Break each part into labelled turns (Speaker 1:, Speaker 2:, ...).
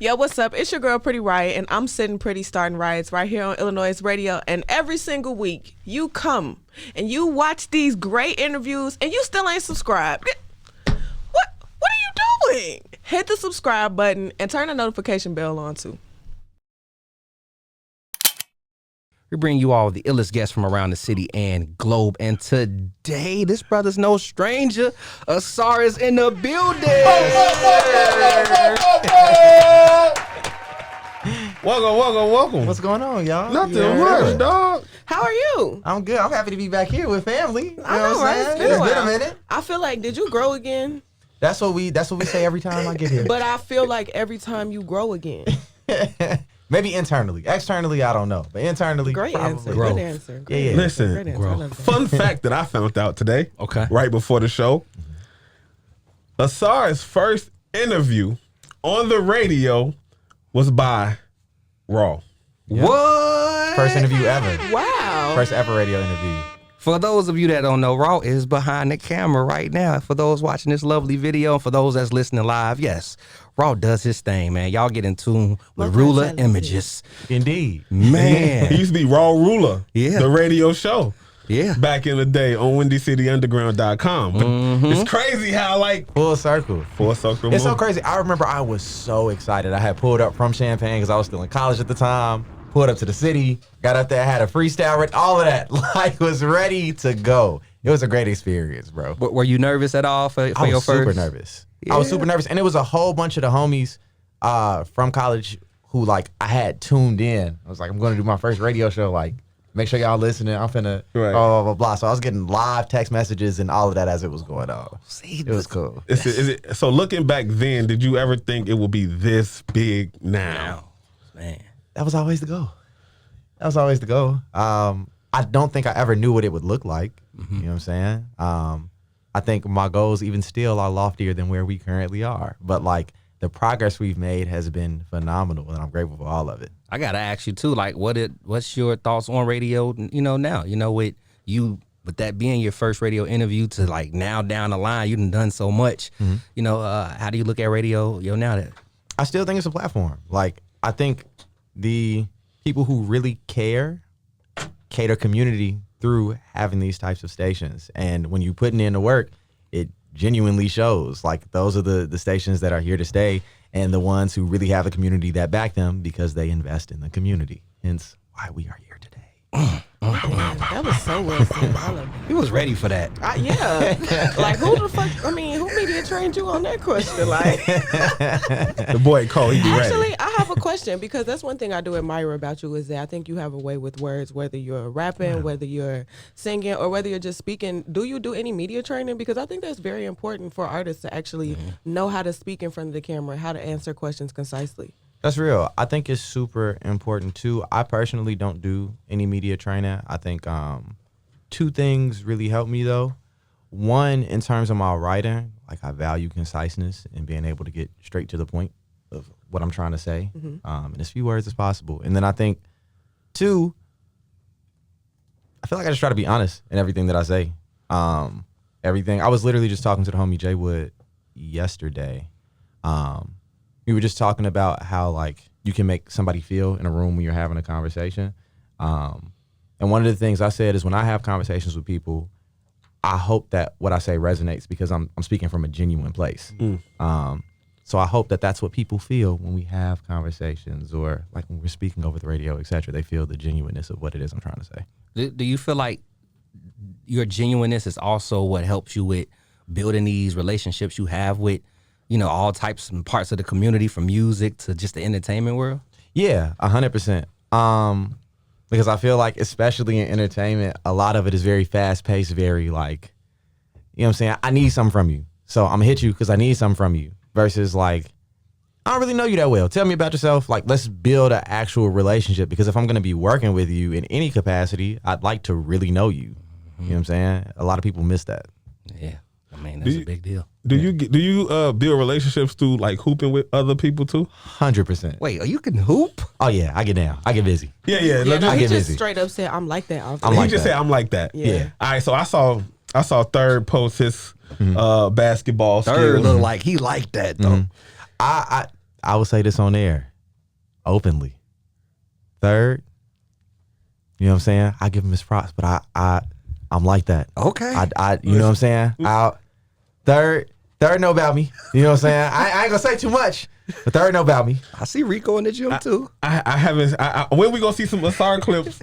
Speaker 1: Yo, what's up? It's your girl, Pretty Riot, and I'm sitting pretty starting riots right here on iLLANOiZE Radio. And every single week, you come and you watch these great interviews, and you still ain't subscribed. What are you doing? Hit the subscribe button and turn the notification bell on too.
Speaker 2: We bring you all the illest guests from around the city and globe. And today, this brother's no stranger. Ausar is in the building.
Speaker 3: Welcome.
Speaker 4: What's going on, y'all?
Speaker 3: Nothing much, dog.
Speaker 1: How are you?
Speaker 4: I'm good. I'm happy to be back here with family. You
Speaker 1: I
Speaker 4: know
Speaker 1: know,
Speaker 4: what
Speaker 1: right?
Speaker 4: I'm saying? It's been a minute.
Speaker 1: I feel like, did you grow again?
Speaker 4: That's what we say every time I get here.
Speaker 1: But I feel like every time you grow again.
Speaker 4: Maybe internally. Externally, I don't know. But internally,
Speaker 1: Great
Speaker 4: probably.
Speaker 1: answer.
Speaker 2: Growth.
Speaker 1: Good answer.
Speaker 4: Yeah.
Speaker 3: Listen,
Speaker 1: Great answer. I love that.
Speaker 3: fun fact that I found out today,
Speaker 2: Okay.
Speaker 3: right before the show. Ausar's first interview on the radio was by Raw.
Speaker 2: What?
Speaker 4: First interview ever.
Speaker 1: Wow.
Speaker 4: First ever radio interview.
Speaker 2: For those of you that don't know, Raw is behind the camera right now. For those watching this lovely video, and for those that's listening live, yes, Raw does his thing, man. Y'all get in tune with ruler
Speaker 1: Multi-talented.
Speaker 2: images.
Speaker 4: Indeed.
Speaker 2: Man.
Speaker 3: He used to be Raw Ruler,
Speaker 2: Yeah.
Speaker 3: the radio show.
Speaker 2: Yeah.
Speaker 3: Back in the day on WindyCityUnderground.com. But it's crazy how, like,
Speaker 4: Full circle.
Speaker 3: full circle.
Speaker 4: It's so
Speaker 3: move.
Speaker 4: crazy. I remember I was so excited. I had pulled up from Champaign because I was still in college at the time. Pulled up to the city, got up there, had a freestyle, all of that. Like, was ready to go. It was a great experience, bro.
Speaker 2: Were you nervous at all for
Speaker 4: I
Speaker 2: your
Speaker 4: was
Speaker 2: first?
Speaker 4: super nervous. I was super nervous. And it was a whole bunch of the homies from college who, like, I had tuned in. I was like, I'm going to do my first radio show. Like, make sure y'all listening. I'm finna
Speaker 3: Right.
Speaker 4: blah, blah, blah. So I was getting live text messages and all of that as it was going on.
Speaker 2: See,
Speaker 4: It was cool.
Speaker 3: So looking back then, did you ever think it would be this big now?
Speaker 2: man.
Speaker 4: That was always the goal. I don't think I ever knew what it would look like. You know what I'm saying? I think my goals even still are loftier than where we currently are. But like the progress we've made has been phenomenal, and I'm grateful for all of it.
Speaker 2: I gotta ask you too, like, what's your thoughts on radio? Now, with that being your first radio interview to like now down the line, you've done so much. How do you look at radio? Now that
Speaker 4: I still think it's a platform. Like, I think the people who really cater community through having these types of stations. And when you putting in the work, it genuinely shows. Like, those are the stations that are here to stay and the ones who really have a community that back them because they invest in the community. Hence why we are here today.
Speaker 1: That was so well said. I love that.
Speaker 2: he was ready for that.
Speaker 1: Yeah. Like, who the fuck, who media trained you on that question? Like,
Speaker 3: The boy Cole, he be ready.
Speaker 1: actually, I have a question because that's one thing I do admire about you is that I think you have a way with words, whether you're rapping, whether you're singing, or whether you're just speaking. Do you do any media training? Because I think that's very important for artists to actually know how to speak in front of the camera, how to answer questions concisely.
Speaker 4: That's real. I think it's super important too. I personally don't do any media training. I think two things really help me though. One, in terms of my writing, like I value conciseness and being able to get straight to the point of what I'm trying to say in as few words as possible. And then I think two, I feel like I just try to be honest in everything that I say. Everything. I was literally just talking to the homie Jay Wood yesterday. We were just talking about how like you can make somebody feel in a room when you're having a conversation. And one of the things I said is when I have conversations with people, I hope that what I say resonates because I'm speaking from a genuine place. So I hope that that's what people feel when we have conversations or like when we're speaking over the radio, et cetera. They feel the genuineness of what it is I'm trying to say.
Speaker 2: Do you feel like your genuineness is also what helps you with building these relationships you have with all types and parts of the community, from music to just the entertainment world?
Speaker 4: Yeah, 100%. Because I feel like, especially in entertainment, a lot of it is very fast paced, very like, you know what I'm saying? I need something from you. So I'm gonna hit you because I need something from you. Versus like, I don't really know you that well. Tell me about yourself. Like, let's build an actual relationship because if I'm gonna be working with you in any capacity, I'd like to really know you. You know what I'm saying? A lot of people miss that.
Speaker 2: Yeah. I mean, that's a big deal.
Speaker 3: Do you build relationships through like hooping with other people too?
Speaker 4: 100%.
Speaker 2: Wait, you can hoop?
Speaker 4: Oh yeah, I get down. I get busy.
Speaker 3: Yeah.
Speaker 1: Yeah, no,
Speaker 4: I
Speaker 1: he
Speaker 4: get
Speaker 1: just
Speaker 4: busy.
Speaker 1: straight up said, "I'm like that."
Speaker 4: I'm
Speaker 3: He
Speaker 4: like
Speaker 3: just
Speaker 4: that.
Speaker 3: said I'm like that.
Speaker 1: Yeah.
Speaker 3: All right, so I saw Third post his basketball
Speaker 2: Third
Speaker 3: skills.
Speaker 2: look like he liked that though.
Speaker 4: I I would say this on air, openly. Third, you know what I'm saying? I give him his props, but I'm like that.
Speaker 2: Okay.
Speaker 4: You know what I'm saying? Third know about me. You know what I'm saying? I ain't gonna say too much, but third know about me.
Speaker 2: I see Rico in the gym too.
Speaker 3: I haven't. When we gonna see some Ausar clips?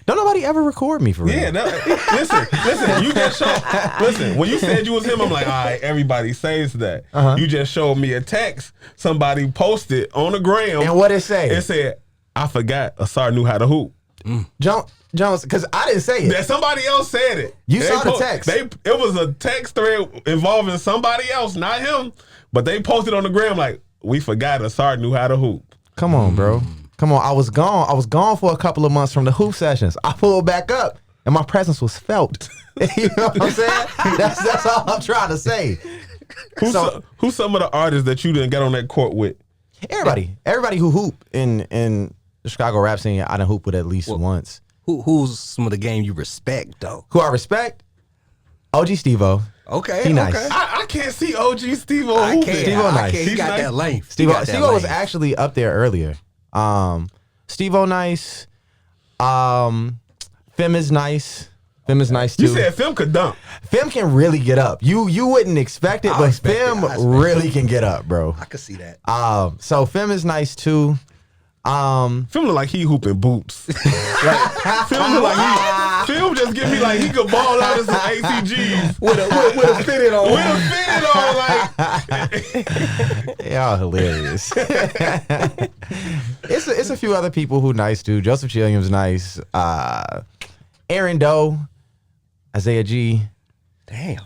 Speaker 4: Don't nobody ever record me for real.
Speaker 3: Yeah, listen. You just showed. Listen, when you said you was him, I'm like, all right, everybody says that. You just showed me a text somebody posted on the gram.
Speaker 4: And what it say?
Speaker 3: It said, I forgot Ausar knew how to hoop.
Speaker 4: Jones, because I didn't say it.
Speaker 3: That somebody else said it.
Speaker 4: You saw the text.
Speaker 3: It was a text thread involving somebody else, not him. But they posted on the gram like, we forgot Ausar knew how to hoop.
Speaker 4: Come on, bro. Come on. I was gone for a couple of months from the hoop sessions. I pulled back up and my presence was felt. You know what I'm saying? That's all I'm trying to say.
Speaker 3: Who's some of the artists that you didn't get on that court with?
Speaker 4: Everybody who hoop in the Chicago rap scene, I done hoop with at least once.
Speaker 2: Who's some of the game you respect though?
Speaker 4: Who I respect? OG Steve-O.
Speaker 2: Okay,
Speaker 4: He nice.
Speaker 2: okay.
Speaker 3: I can't see OG Steve-O hooping.
Speaker 4: Steve-O nice.
Speaker 2: He got
Speaker 3: nice.
Speaker 2: that length.
Speaker 4: Steve-O was actually up there earlier. Steve-O nice. Fem is nice. Fem is nice too.
Speaker 3: You said Fem could dunk.
Speaker 4: Fem can really get up. You wouldn't expect it, but Fem really can get up, bro.
Speaker 2: I could see that.
Speaker 4: So Fem is nice too.
Speaker 3: Fem look like he hooping boots. Fem look like Fem just give me like he could ball out of some ACGs
Speaker 2: with a fitted on.
Speaker 3: With a fitted on, like
Speaker 4: Y'all hilarious. It's a few other people who nice too. Joseph Chilliam's nice. Aaron Doe, Isaiah G.
Speaker 2: Damn.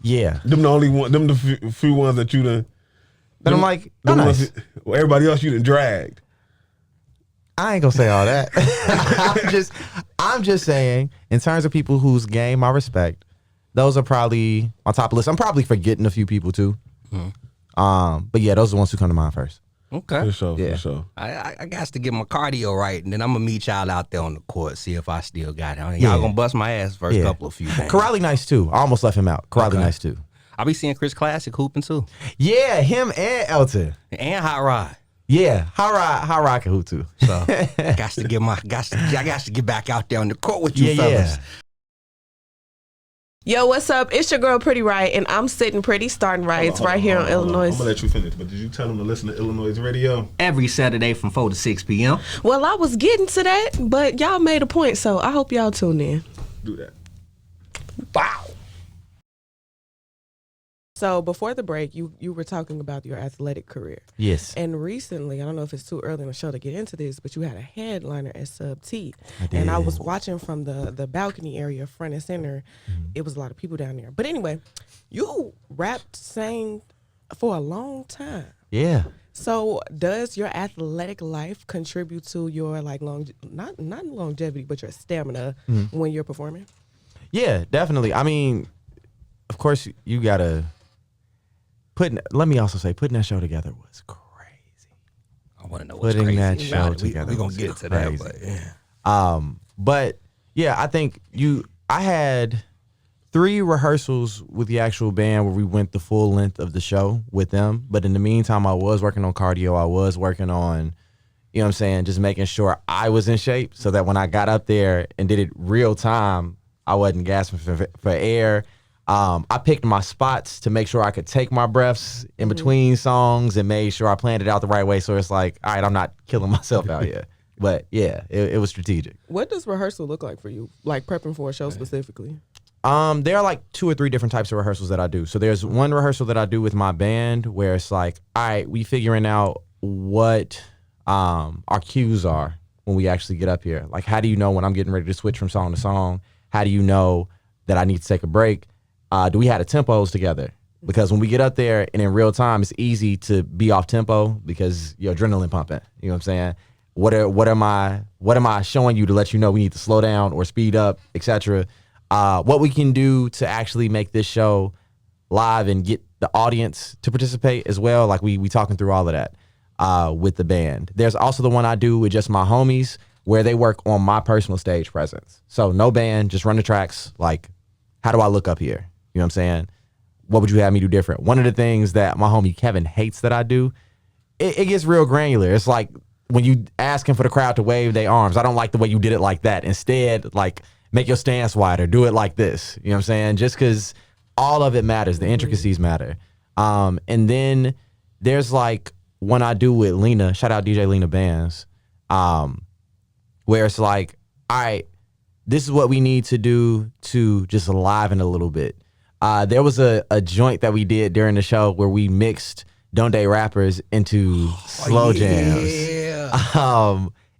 Speaker 4: Yeah.
Speaker 3: them the only one. Them the few ones that you done.
Speaker 4: But I'm like,
Speaker 3: them
Speaker 4: nice.
Speaker 3: ones that- everybody else you done dragged.
Speaker 4: I ain't gonna say all that. I'm just saying, in terms of people whose game I respect, those are probably on top of the list. I'm probably forgetting a few people too. But yeah, those are the ones who come to mind first.
Speaker 2: Okay.
Speaker 3: For sure,
Speaker 4: Yeah.
Speaker 3: for sure.
Speaker 2: I got to get my cardio right, and then I'm gonna meet y'all out there on the court, see if I still got it. Y'all gonna bust my ass first
Speaker 4: Yeah.
Speaker 2: couple of few games.
Speaker 4: Corrali nice too. I almost left him out. Corali nice too.
Speaker 2: I'll be seeing Chris Classic hooping too,
Speaker 4: Yeah, him and Elton.
Speaker 2: and Hot Rod.
Speaker 4: Yeah, High Rock can hoop too.
Speaker 2: So I got to get back out there on the court with you
Speaker 4: Yeah,
Speaker 2: fellas.
Speaker 4: yeah.
Speaker 1: Yo, what's up? It's your girl Pretty Riot, and I'm sitting pretty starting riots right here on
Speaker 3: I'm
Speaker 1: Illinois.
Speaker 3: gonna let you finish, but did you tell them to listen to iLLANOiZE Radio?
Speaker 2: Every Saturday from 4 to 6 p.m.
Speaker 1: Well, I was getting to that, but y'all made a point, so I hope y'all tune in.
Speaker 3: Do that.
Speaker 2: Wow.
Speaker 1: So before the break, you were talking about your athletic career.
Speaker 4: Yes.
Speaker 1: And recently, I don't know if it's too early in the show to get into this, but you had a headliner at Sub T.
Speaker 4: I did.
Speaker 1: And I was watching from the balcony area, front and center. It was a lot of people down there. But anyway, you rapped, sang for a long time.
Speaker 4: Yeah.
Speaker 1: So does your athletic life contribute to your like not longevity, but your stamina when you're performing?
Speaker 4: Yeah, definitely. I mean, of course, you gotta let me also say, putting that show together was crazy.
Speaker 2: I want to know what's
Speaker 4: Putting
Speaker 2: crazy
Speaker 4: that
Speaker 2: about
Speaker 4: show
Speaker 2: it.
Speaker 4: together
Speaker 2: We're gonna
Speaker 4: was
Speaker 2: get to
Speaker 4: crazy.
Speaker 2: that, but yeah.
Speaker 4: But yeah, I think I had 3 rehearsals with the actual band where we went the full length of the show with them. But in the meantime, I was working on cardio. I was working on, you know what I'm saying, just making sure I was in shape so that when I got up there and did it real time, I wasn't gasping for air. I picked my spots to make sure I could take my breaths in between songs and made sure I planned it out the right way. So it's like, all right, I'm not killing myself out here. But yeah, it was strategic.
Speaker 1: What does rehearsal look like for you? Like prepping for a show specifically?
Speaker 4: There are like 2 or 3 different types of rehearsals that I do. So there's one rehearsal that I do with my band where it's like, all right, we figuring out what our cues are when we actually get up here. Like, how do you know when I'm getting ready to switch from song to song? How do you know that I need to take a break? Do we have the tempos together? Because when we get up there and in real time, it's easy to be off tempo because your adrenaline pumping. You know what I'm saying? What am I showing you to let you know we need to slow down or speed up, etc. What we can do to actually make this show live and get the audience to participate as well. Like we talking through all of that with the band. There's also the one I do with just my homies where they work on my personal stage presence. So no band, just run the tracks. Like, how do I look up here? You know what I'm saying? What would you have me do different? One of the things that my homie Kevin hates that I do it gets real granular. It's like when you asking for the crowd to wave their arms. I don't like the way you did it like that. Instead, like make your stance wider. Do it like this. You know what I'm saying? Just because all of it matters. The intricacies matter. And then there's like when I do with Lena, shout out DJ Lena Bands, where it's like, all right, this is what we need to do to just liven a little bit. There was a joint that we did during the show where we mixed Don't Day rappers into slow jams.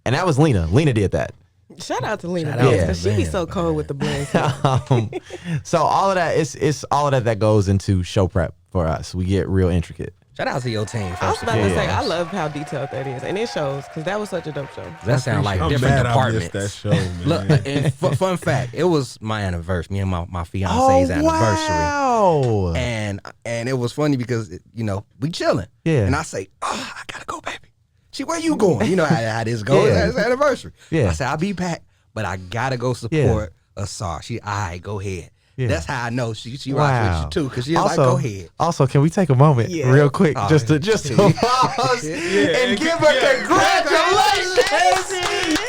Speaker 4: And that was Lena. Lena did that.
Speaker 1: Shout out to Lena
Speaker 2: Shout out
Speaker 1: because
Speaker 2: to
Speaker 1: she be
Speaker 2: man,
Speaker 1: so cold with the blends.
Speaker 4: So all of that, it's all of that goes into show prep for us. We get real intricate.
Speaker 2: Shout out to your team.
Speaker 1: I was
Speaker 2: First
Speaker 1: about
Speaker 2: and
Speaker 1: to say, I
Speaker 2: foremost.
Speaker 1: love how detailed that is. And it shows because that was such a dope show.
Speaker 2: That sounds like
Speaker 3: I'm
Speaker 2: different
Speaker 3: mad
Speaker 2: departments.
Speaker 3: I missed that show, man.
Speaker 2: Look, and fun fact, it was my anniversary, me and my fiance's anniversary.
Speaker 4: Wow.
Speaker 2: And it was funny because, you know, we chilling.
Speaker 4: Yeah.
Speaker 2: And I say, oh, I gotta go, baby. She, where you going? You know how this goes.
Speaker 4: Yeah.
Speaker 2: It's anniversary.
Speaker 4: Yeah.
Speaker 2: I said, I'll be back, but I gotta go support Ausar. She, all right, go ahead.
Speaker 4: Yeah.
Speaker 2: That's how I know she rocks with you too, because she's like, go ahead.
Speaker 4: Also, can we take a moment real quick just to pause and give a congratulations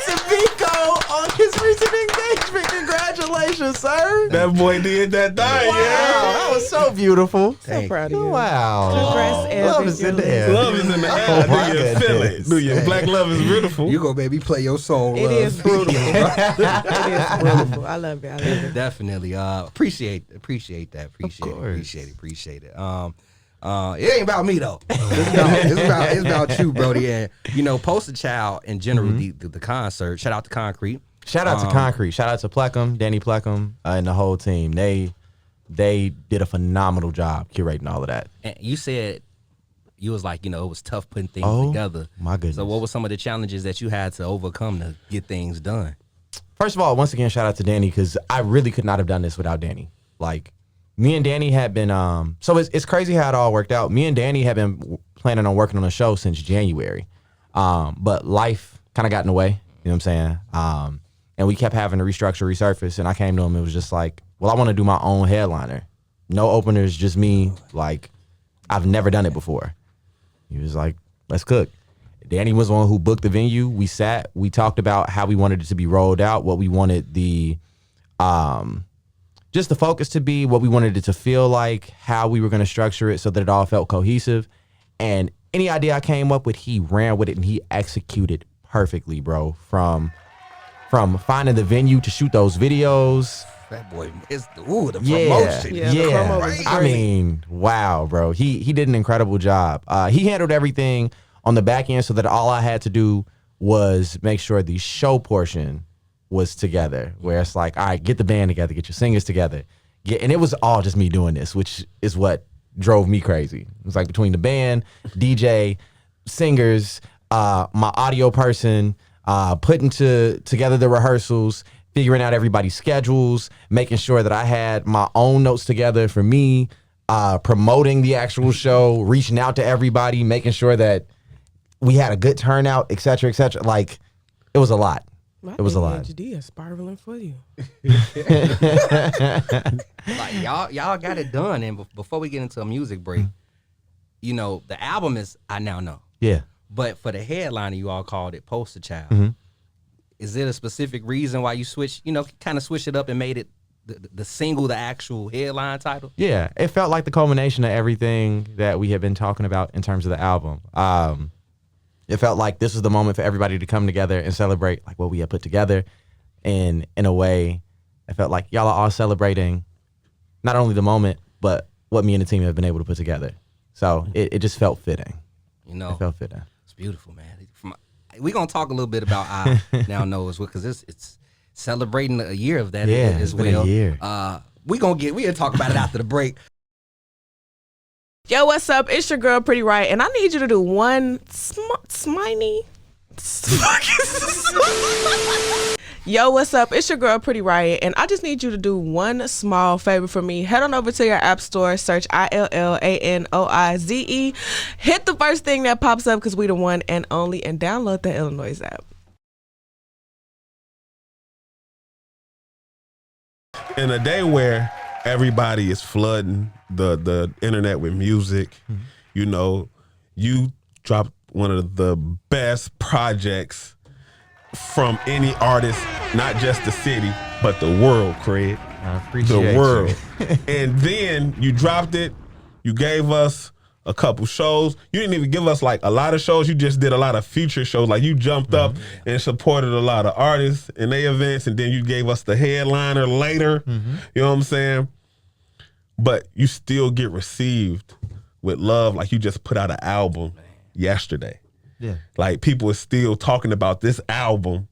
Speaker 4: to Vico on his recent engagement. Congratulations, sir.
Speaker 3: That boy did that thing,
Speaker 4: Wow, that was so beautiful.
Speaker 1: So proud of you.
Speaker 4: Wow.
Speaker 1: Congrats,
Speaker 4: Love is in the air.
Speaker 3: Love is in the air.
Speaker 4: Oh, my
Speaker 3: Do you feel it?
Speaker 4: goodness.
Speaker 3: Do you? Black love is beautiful.
Speaker 2: You go, baby, play your song.
Speaker 1: It
Speaker 2: love.
Speaker 1: is beautiful. It is beautiful. I love it. I love it.
Speaker 2: Definitely. Appreciate that. Appreciate it. Appreciate it. It ain't about me though. It's about you, Brody. And you know, Poster Child in general, the concert. Shout out to Concrete.
Speaker 4: Shout out to Concrete. Shout out to Pleckham, Danny Pleckham, and the whole team. They did a phenomenal job curating all of that.
Speaker 2: And you said you was like, you know, it was tough putting things together.
Speaker 4: My goodness.
Speaker 2: So what were some of the challenges that you had to overcome to get things done?
Speaker 4: First of all, once again, shout out to Danny because I really could not have done this without Danny. Like, me and Danny had been, so it's crazy how it all worked out. Me and Danny had been planning on working on a show since January. But life kind of got in the way, you know what I'm saying? And we kept having to restructure, resurface. And I came to him, it was just like, well, I want to do my own headliner. No openers, just me. Like, I've never done it before. He was like, let's cook. Danny was the one who booked the venue. We sat, we talked about how we wanted it to be rolled out, what we wanted the, just the focus to be, what we wanted it to feel like, how we were going to structure it so that it all felt cohesive. And any idea I came up with, he ran with it and he executed perfectly, bro. From finding the venue to shoot those videos.
Speaker 2: That boy, it's the promotion.
Speaker 1: Yeah, the promo was
Speaker 4: I
Speaker 1: great.
Speaker 4: mean, wow, bro. He did an incredible job. He handled everything on the back end so that all I had to do was make sure the show portion was together, where it's like, all right, get the band together, get your singers together. And it was all just me doing this, which is what drove me crazy. It was like between the band, DJ, singers, my audio person, putting together the rehearsals, figuring out everybody's schedules, making sure that I had my own notes together for me, promoting the actual show, reaching out to everybody, making sure that we had a good turnout, et cetera, et cetera. Like, it was a lot.
Speaker 1: My
Speaker 4: It was a lot.
Speaker 1: ADHD is spiraling for you.
Speaker 2: Like y'all got it done. And before we get into a music break, you know, the album is, I now know.
Speaker 4: Yeah.
Speaker 2: But for the headliner, you all called it Poster Child. Is it a specific reason why you switched, you know, kind of switched it up and made it the single, the actual headline title?
Speaker 4: Yeah. It felt like the culmination of everything that we had been talking about in terms of the album. It felt like this was the moment for everybody to come together and celebrate like what we had put together. And in a way, it felt like y'all are all celebrating not only the moment, but what me and the team have been able to put together. So it just felt fitting.
Speaker 2: You know,
Speaker 4: It felt fitting.
Speaker 2: it's beautiful, man. We're going to talk a little bit about I Now Know as well, because it's celebrating a year of that
Speaker 4: Yeah,
Speaker 2: as
Speaker 4: it's been a
Speaker 2: well.
Speaker 4: year.
Speaker 2: We're going to talk about it after the break.
Speaker 1: Yo, what's up? It's your girl, Pretty Right, and I need you to do one sminy. Yo, what's up? It's your girl, Pretty Riot, and I just need you to do one small favor for me. Head on over to your app store, search iLLANOiZE. Hit the first thing that pops up because we the one and only, and download the iLLANOiZE app.
Speaker 3: In a day where everybody is flooding the internet with music, you know, you dropped one of the best projects from any artist, not just the city, but the world, Craig.
Speaker 4: I appreciate
Speaker 3: The world.
Speaker 4: you.
Speaker 3: And then you dropped it. You gave us a couple shows. You didn't even give us like a lot of shows. You just did a lot of feature shows. Like you jumped up and supported a lot of artists in their events, and then you gave us the headliner later. You know what I'm saying? But you still get received with love. Like you just put out an album yesterday.
Speaker 4: Yeah.
Speaker 3: Like people are still talking about this album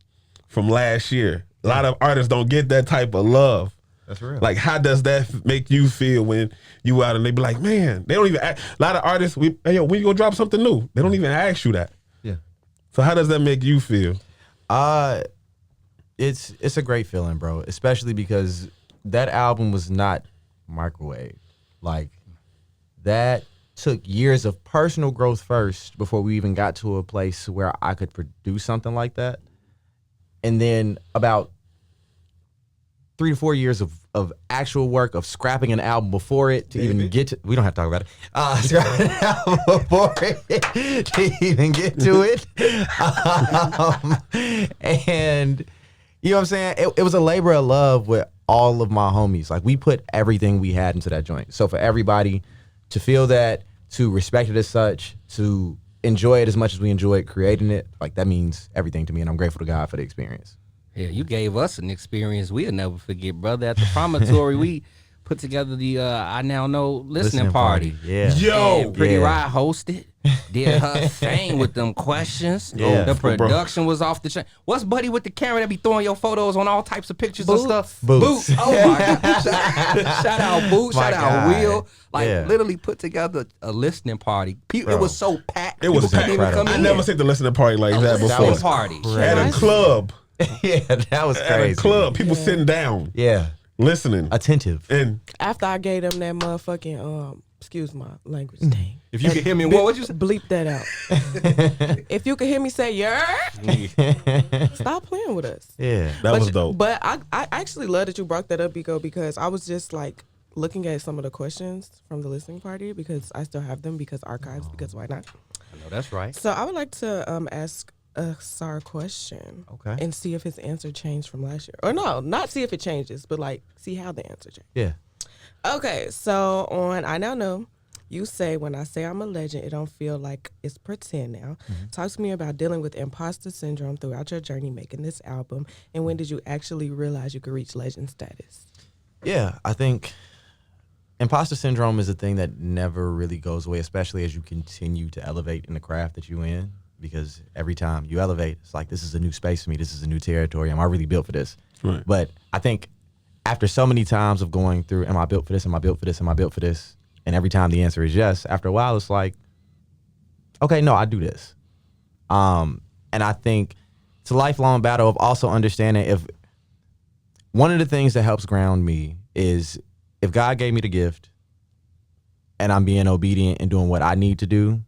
Speaker 3: from last year. A lot of artists don't get that type of love.
Speaker 4: That's real.
Speaker 3: Like, how does that make you feel when you out and they be like, man, they don't even ask. A lot of artists, hey, yo, when you gonna drop something new? They don't even ask you that.
Speaker 4: Yeah.
Speaker 3: So how does that make you feel?
Speaker 4: It's a great feeling, bro. Especially because that album was not microwave. Like, that took years of personal growth first before we even got to a place where I could produce something like that. And then about 3 to 4 years of actual work of scrapping an album before it to even get to, we don't have to talk about it. Scrapping an album before it to even get to it. And you know what I'm saying? It was a labor of love with all of my homies. Like we put everything we had into that joint. So for everybody to feel that, to respect it as such, to enjoy it as much as we enjoyed creating it, like that means everything to me, and I'm grateful to God for the experience.
Speaker 2: Yeah, you gave us an experience we'll never forget, brother. At the promontory, we put together the I Now Know listening party.
Speaker 4: Yeah.
Speaker 3: Yo,
Speaker 2: And Pretty
Speaker 4: yeah.
Speaker 2: Rye hosted, did her thing with them questions.
Speaker 4: Yeah.
Speaker 2: The
Speaker 3: Bro.
Speaker 2: production was off the chain. What's Buddy with the camera that be throwing your photos on all types of pictures and stuff?
Speaker 4: Boots.
Speaker 2: Oh my God. Shout out Boots.
Speaker 4: My
Speaker 2: Shout out
Speaker 4: guy.
Speaker 2: Will. Like
Speaker 4: Yeah.
Speaker 2: literally put together a listening party. It
Speaker 4: Bro.
Speaker 2: was so packed.
Speaker 3: It was
Speaker 2: People couldn't even
Speaker 4: incredible.
Speaker 2: come
Speaker 3: I
Speaker 2: in.
Speaker 3: never seen the listening party like that
Speaker 2: That
Speaker 3: before.
Speaker 2: was party.
Speaker 3: At a club.
Speaker 4: Yeah, that was
Speaker 3: At
Speaker 4: crazy.
Speaker 3: a club. People sitting down,
Speaker 4: Yeah.
Speaker 3: listening.
Speaker 4: Attentive.
Speaker 3: And
Speaker 1: After I gave them that motherfucking excuse my language thing.
Speaker 2: If you could hear me, what would you say?
Speaker 1: Bleep that out. If you could hear me say yeah, stop playing with us.
Speaker 4: Yeah.
Speaker 3: that was dope.
Speaker 1: But I actually love that you brought that up, Biko, because I was just like looking at some of the questions from the listening party because I still have them because archives, because why not?
Speaker 2: I know that's right.
Speaker 1: So I would like to ask Ausar a question.
Speaker 4: Okay.
Speaker 1: And see if his answer changed from last year. Or no, not see if it changes, but like see how the answer changed.
Speaker 4: Yeah.
Speaker 1: Okay, so on I Now Know, you say, when I say I'm a legend, it don't feel like it's pretend now. Talk to me about dealing with imposter syndrome throughout your journey making this album, and when did you actually realize you could reach legend status?
Speaker 4: Yeah, I think imposter syndrome is a thing that never really goes away, especially as you continue to elevate in the craft that you're in. Because every time you elevate, it's like, this is a new space for me. This is a new territory. Am I really built for this?
Speaker 3: Right.
Speaker 4: But I think after so many times of going through, am I built for this? Am I built for this? Am I built for this? And every time the answer is yes, after a while, it's like, okay, no, I do this. And I think it's a lifelong battle of also understanding if one of the things that helps ground me is if God gave me the gift and I'm being obedient and doing what I need to do,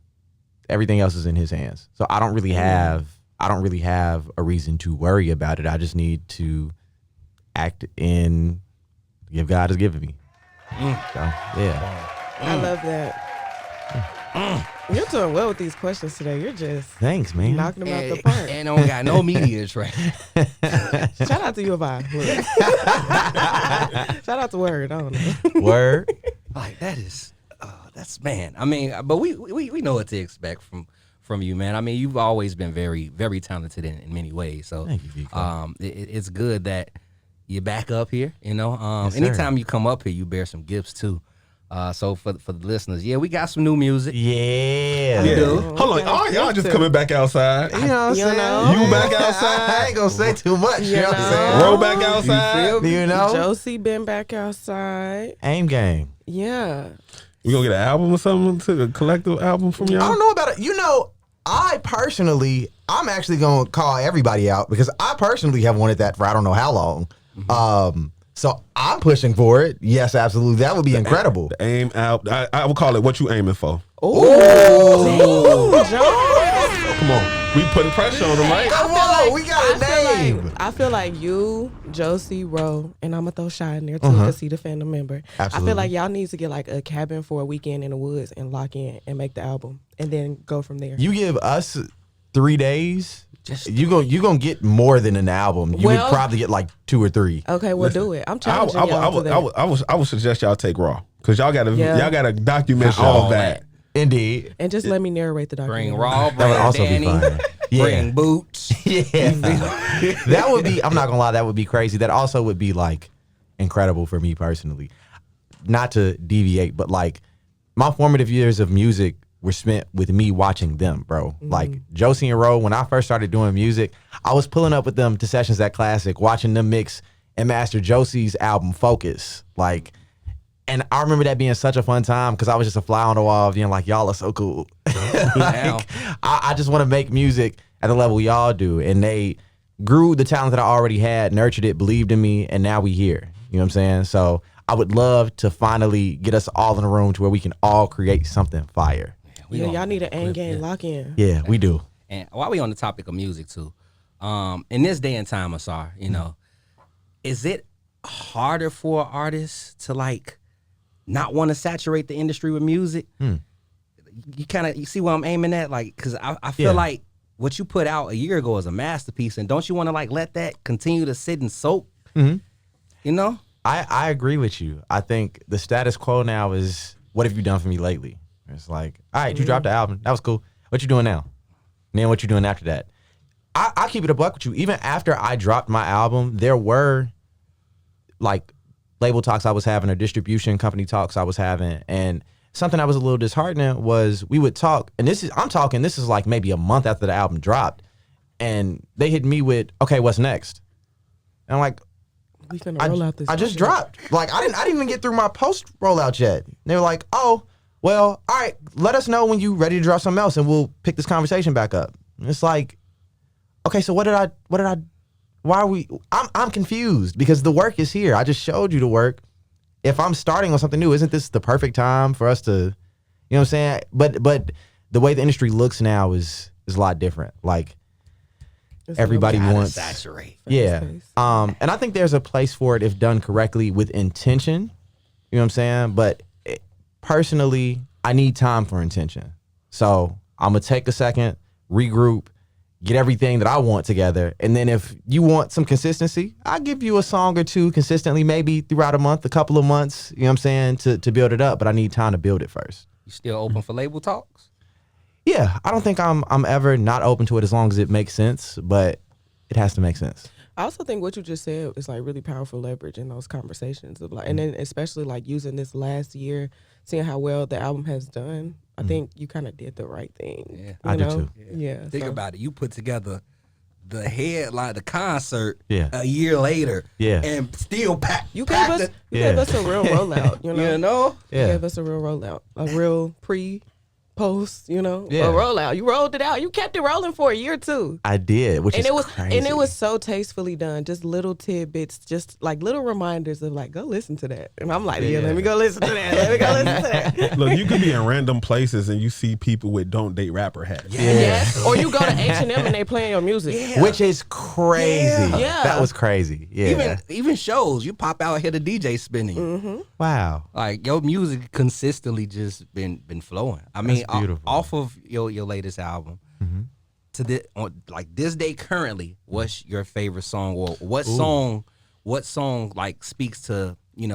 Speaker 4: everything else is in his hands. So I don't really have a reason to worry about it. I just need to act in the gift God has given me. So, yeah.
Speaker 1: I love that. You're doing well with these questions today. You're just
Speaker 4: Thanks, man.
Speaker 1: knocking them out the park.
Speaker 2: And don't got no media train.
Speaker 1: Shout out to U of I. Look. Shout out to Word. I don't know.
Speaker 4: Word.
Speaker 2: Like that is, that's man. I mean, but we know what to expect from you, man. I mean, you've always been very, very talented in many ways. So,
Speaker 4: Thank you, Vico.
Speaker 2: it's good that you're back up here. You know,
Speaker 4: Yes, sir.
Speaker 2: anytime you come up here, you bear some gifts too. So for the listeners, yeah, we got some new music.
Speaker 4: Yeah.
Speaker 3: Yeah.
Speaker 1: do.
Speaker 3: Hold on. Oh, y'all just coming back outside.
Speaker 4: You know what I'm
Speaker 1: You
Speaker 4: saying?
Speaker 1: know?
Speaker 3: You back outside?
Speaker 4: I ain't gonna say too much. You know what I'm
Speaker 1: know?
Speaker 4: saying?
Speaker 3: Roll back outside.
Speaker 2: feel me?
Speaker 4: You know?
Speaker 1: Josie been back outside.
Speaker 4: Aim game.
Speaker 1: Yeah.
Speaker 3: We gonna get an album or something, to a collective album from y'all?
Speaker 4: I don't know about it. You know, I'm actually gonna call everybody out because I personally have wanted that for I don't know how long. So I'm pushing for it. Yes, absolutely. That would be incredible.
Speaker 3: The aim out. I would call it what you aiming for.
Speaker 1: Ooh, Jones.
Speaker 3: Come on. We putting pressure on them, right?
Speaker 4: Come on, we got a name.
Speaker 1: I feel like you, Josie, Roe, and I'm gonna throw Shy in there too because he the fandom member.
Speaker 4: Absolutely.
Speaker 1: I feel like y'all need to get like a cabin for a weekend in the woods and lock in and make the album and then go from there.
Speaker 4: You give us 3 days, you gonna get more than an album. You would probably get like 2 or 3.
Speaker 1: Okay, well, do it. I'm challenging y'all to that.
Speaker 3: I would suggest y'all take Raw because y'all gotta document all that.
Speaker 4: Indeed.
Speaker 1: And just let me narrate the documentary.
Speaker 2: Bring Raw,
Speaker 4: That
Speaker 2: bring
Speaker 4: would also
Speaker 2: Danny,
Speaker 4: be fun. Yeah.
Speaker 2: bring Boots.
Speaker 4: Yeah. That would be, I'm not gonna lie, that would be crazy. That also would be like incredible for me personally. Not to deviate, but like my formative years of music were spent with me watching them, bro. Like Josie and Ro, when I first started doing music, I was pulling up with them to sessions at Classic, watching them mix and master Josie's album Focus. Like, and I remember that being such a fun time because I was just a fly on the wall being like, y'all are so cool. Like, I just want to make music at the level y'all do. And they grew the talent that I already had, nurtured it, believed in me, and now we here. You know what I'm saying? So I would love to finally get us all in a room to where we can all create something fire.
Speaker 1: Yeah, y'all need an end game lock in.
Speaker 4: Yeah, we do.
Speaker 2: And while we on the topic of music too, in this day and time, Ausar, you know, is it harder for artists to like not want to saturate the industry with music? You see where I'm aiming at? Like, because I feel like what you put out a year ago is a masterpiece, and don't you want to like let that continue to sit and soak? You know?
Speaker 4: I agree with you. I think the status quo now is, what have you done for me lately? It's like, all right, you dropped the album. That was cool. What you doing now? And then what you doing after that? I keep it a buck with you. Even after I dropped my album, there were like label talks I was having or distribution company talks I was having. And something that was a little disheartening was we would talk, and this is like maybe a month after the album dropped. And they hit me with, okay, what's next? And I'm like,
Speaker 1: We finna roll out this.
Speaker 4: I just dropped. Like, I didn't even get through my post rollout yet. And they were like, oh, well, all right, let us know when you ready to drop something else and we'll pick this conversation back up. And it's like, okay, so why are we, I'm confused because the work is here. I just showed you the work. If I'm starting on something new, isn't this the perfect time for us to, you know what I'm saying? But the way the industry looks now is a lot different. Like, everybody wants
Speaker 2: saturate.
Speaker 4: Yeah. And I think there's a place for it if done correctly with intention. You know what I'm saying? But personally, I need time for intention. So I'm going to take a second, regroup, get everything that I want together. And then if you want some consistency, I'll give you a song or two consistently, maybe throughout a month, a couple of months, you know what I'm saying, to build it up. But I need time to build it first.
Speaker 2: You still open for label talks?
Speaker 4: Yeah, I don't think I'm ever not open to it as long as it makes sense, but it has to make sense.
Speaker 1: I also think what you just said is like really powerful leverage in those conversations of like, and then especially like using this last year, seeing how well the album has done. I think you kind of did the right thing.
Speaker 2: Yeah,
Speaker 4: I do too.
Speaker 1: Yeah.
Speaker 2: Think about it. You put together the headline, the concert,
Speaker 4: Yeah.
Speaker 2: a year later,
Speaker 4: Yeah.
Speaker 2: and still pack.
Speaker 1: You gave us a real rollout. You know.
Speaker 2: You know?
Speaker 1: You gave us a real rollout, a real post, you know,
Speaker 4: Yeah.
Speaker 1: a rollout. You rolled it out. You kept it rolling for a year too.
Speaker 4: I did, which is crazy.
Speaker 1: And it was so tastefully done. Just little tidbits, just like little reminders of like, go listen to that. And I'm like, yeah, let me go listen to that. Let me go listen to that.
Speaker 3: Look, you could be in random places and you see people with "Don't Date Rapper" hats.
Speaker 1: Yes. Or you go to H&M and they playing your music.
Speaker 2: Yeah.
Speaker 4: Which is crazy.
Speaker 1: Yeah.
Speaker 4: That was crazy. Yeah.
Speaker 2: Even shows, you pop out, hear the DJ spinning.
Speaker 4: Wow.
Speaker 2: Like your music consistently just been flowing. I mean,
Speaker 4: beautiful.
Speaker 2: off of your latest album to this day currently, what's your favorite song, or what song like speaks to you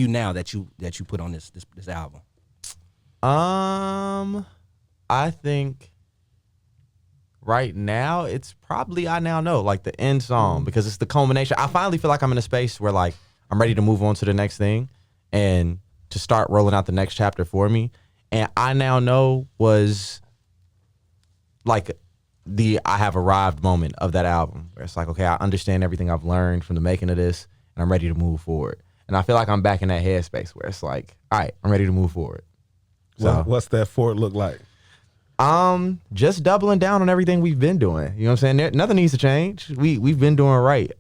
Speaker 2: now that you put on this album?
Speaker 4: I think right now it's probably I Now Know, like the end song, because it's the culmination. I finally feel like I'm in a space where like I'm ready to move on to the next thing and to start rolling out the next chapter for me. And I Now Know was like the I have arrived moment of that album, where it's like, okay, I understand everything I've learned from the making of this, and I'm ready to move forward. And I feel like I'm back in that headspace where it's like, all right, I'm ready to move forward. So
Speaker 3: What's that forward look like?
Speaker 4: Just doubling down on everything we've been doing. You know what I'm saying? Nothing needs to change. We've been doing right.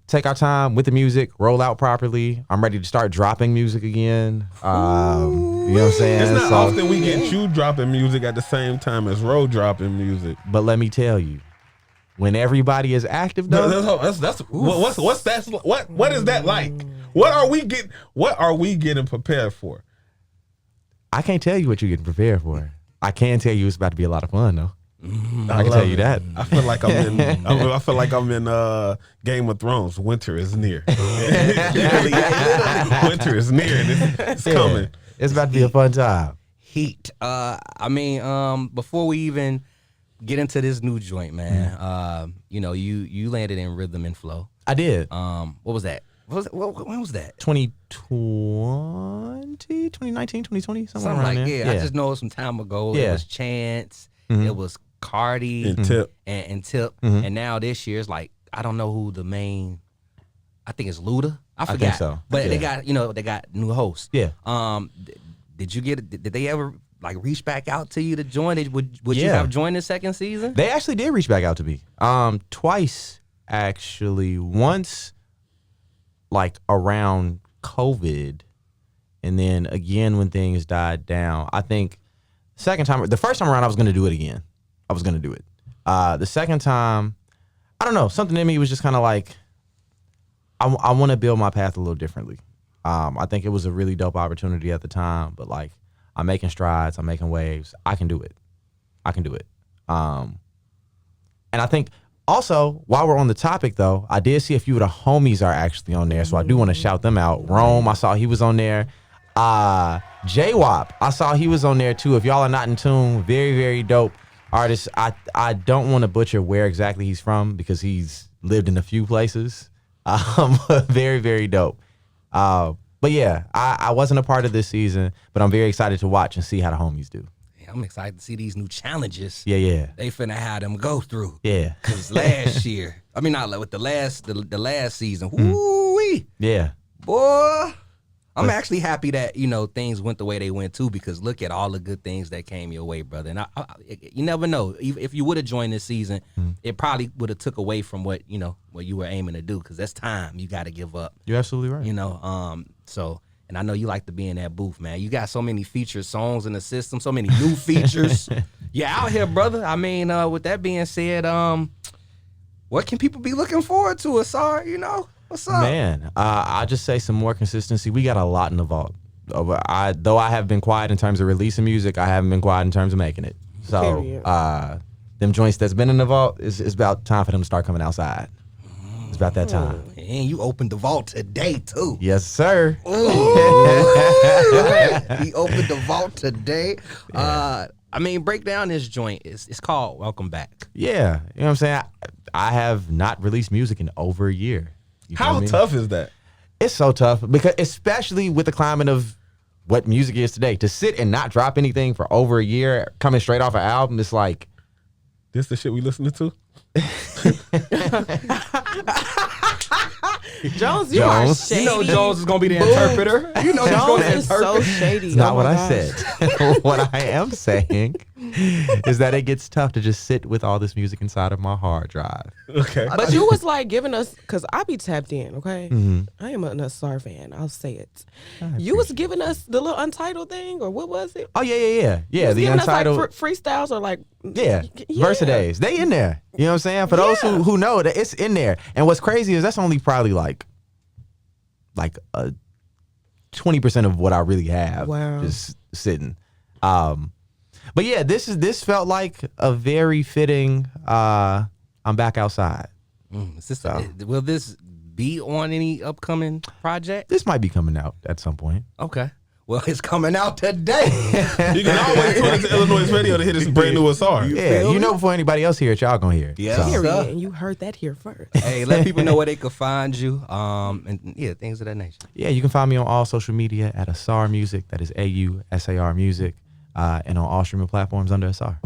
Speaker 4: Take our time with the music, roll out properly. I'm ready to start dropping music again. You know what I'm saying?
Speaker 3: It's not often we get you dropping music at the same time as Ro dropping music.
Speaker 4: But let me tell you, when everybody is active though,
Speaker 3: What is that like? What are we getting prepared for?
Speaker 4: I can't tell you what you're getting prepared for. I can tell you it's about to be a lot of fun though. I can tell you that.
Speaker 3: I feel like I'm in. I feel like I'm in Game of Thrones. Winter is near. Winter is near. It's coming.
Speaker 4: It's about to be a fun time.
Speaker 2: Heat. Before we even get into this new joint, man, you landed in Rhythm and Flow.
Speaker 4: I did.
Speaker 2: What was that? When was that?
Speaker 4: 2020, 2019, 2020, something around
Speaker 2: like
Speaker 4: there.
Speaker 2: Yeah, I just know it was some time ago.
Speaker 4: Yeah.
Speaker 2: It was Chance. It was Cardi
Speaker 3: And Tip.
Speaker 2: and Tip. And now this year it's like I don't know who the main. I think it's Luda. I forgot.
Speaker 4: think so.
Speaker 2: But
Speaker 4: Yeah.
Speaker 2: they got new hosts.
Speaker 4: Yeah.
Speaker 2: Did they ever like reach back out to you to join it? Would you
Speaker 4: Yeah.
Speaker 2: have joined the second season?
Speaker 4: They actually did reach back out to me. Twice actually. Once like around COVID, and then again when things died down. I think the first time around I was gonna do it again. I was gonna do it. The second time, I don't know, something in me was just kind of like I want to build my path a little differently. I think it was a really dope opportunity at the time, but like I'm making strides, I'm making waves. I can do it. And I think also, while we're on the topic though, I did see a few of the homies are actually on there, so I do want to shout them out. Rome, I saw he was on there. J-Wop, I saw he was on there too. If y'all are not in tune, very, very dope artist. I don't want to butcher where exactly he's from because he's lived in a few places. Very, very dope. But yeah, I wasn't a part of this season, but I'm very excited to watch and see how the homies do.
Speaker 2: Yeah, I'm excited to see these new challenges.
Speaker 4: Yeah.
Speaker 2: They finna have them go through.
Speaker 4: Yeah.
Speaker 2: Cause last year, I mean not with the last season. Woo-wee.
Speaker 4: Yeah.
Speaker 2: Boy. I'm actually happy that, things went the way they went too, because look at all the good things that came your way, brother. And you never know. If you would have joined this season, it probably would have took away from what you were aiming to do, because that's time you got to give up.
Speaker 4: You're absolutely right.
Speaker 2: And I know you like to be in that booth, man. You got so many featured songs in the system, so many new features. You're out here, brother. I mean, with that being said, what can people be looking forward to, Ausar? What's up?
Speaker 4: Man, I just say some more consistency. We got a lot in the vault. Though I have been quiet in terms of releasing music, I haven't been quiet in terms of making it. So, them joints that's been in the vault, it's about time for them to start coming outside. It's about that time.
Speaker 2: And you opened the vault today, too.
Speaker 4: Yes, sir.
Speaker 2: He opened the vault today. Yeah. Break down this joint. It's called Welcome Back.
Speaker 4: Yeah. You know what I'm saying? I have not released music in over a year.
Speaker 3: How tough is that?
Speaker 4: It's so tough because especially with the climate of what music is today, to sit and not drop anything for over a year, coming straight off an album, it's like,
Speaker 3: this the shit we listening to?
Speaker 1: Jones, you are shady.
Speaker 2: You know Jones is gonna be the interpreter. You know he's gonna
Speaker 1: Jones is so shady.
Speaker 4: It's not what I said. What I am saying is that it gets tough to just sit with all this music inside of my hard drive.
Speaker 3: Okay.
Speaker 1: But you was like giving us, because I be tapped in, okay? I am an Ausar fan. I'll say it. You was giving us the little Untitled thing, or what was it?
Speaker 4: Oh, yeah. Yeah, the
Speaker 1: giving
Speaker 4: Untitled.
Speaker 1: us like freestyles or like.
Speaker 4: Yeah. Versadays. They in there. You know what I'm saying? For those who know that it's in there. And what's crazy is that's only probably like a 20% of what I really have.
Speaker 1: Wow.
Speaker 4: Just sitting. But yeah, this felt like a very fitting I'm back outside.
Speaker 2: Will this be on any upcoming project?
Speaker 4: This might be coming out at some point.
Speaker 2: Okay. Well, it's coming out today.
Speaker 3: You can always tune into iLLANOiZE Radio to hear this brand new Ausar.
Speaker 4: Yeah, before anybody else hear it, y'all gonna hear it.
Speaker 2: Yeah.
Speaker 4: So.
Speaker 1: Period. And you heard that here first.
Speaker 2: Hey, let people know where they could find you. Things of that nature.
Speaker 4: Yeah, you can find me on all social media at Ausar Music. That is AUSAR Music. And on all streaming platforms under Ausar.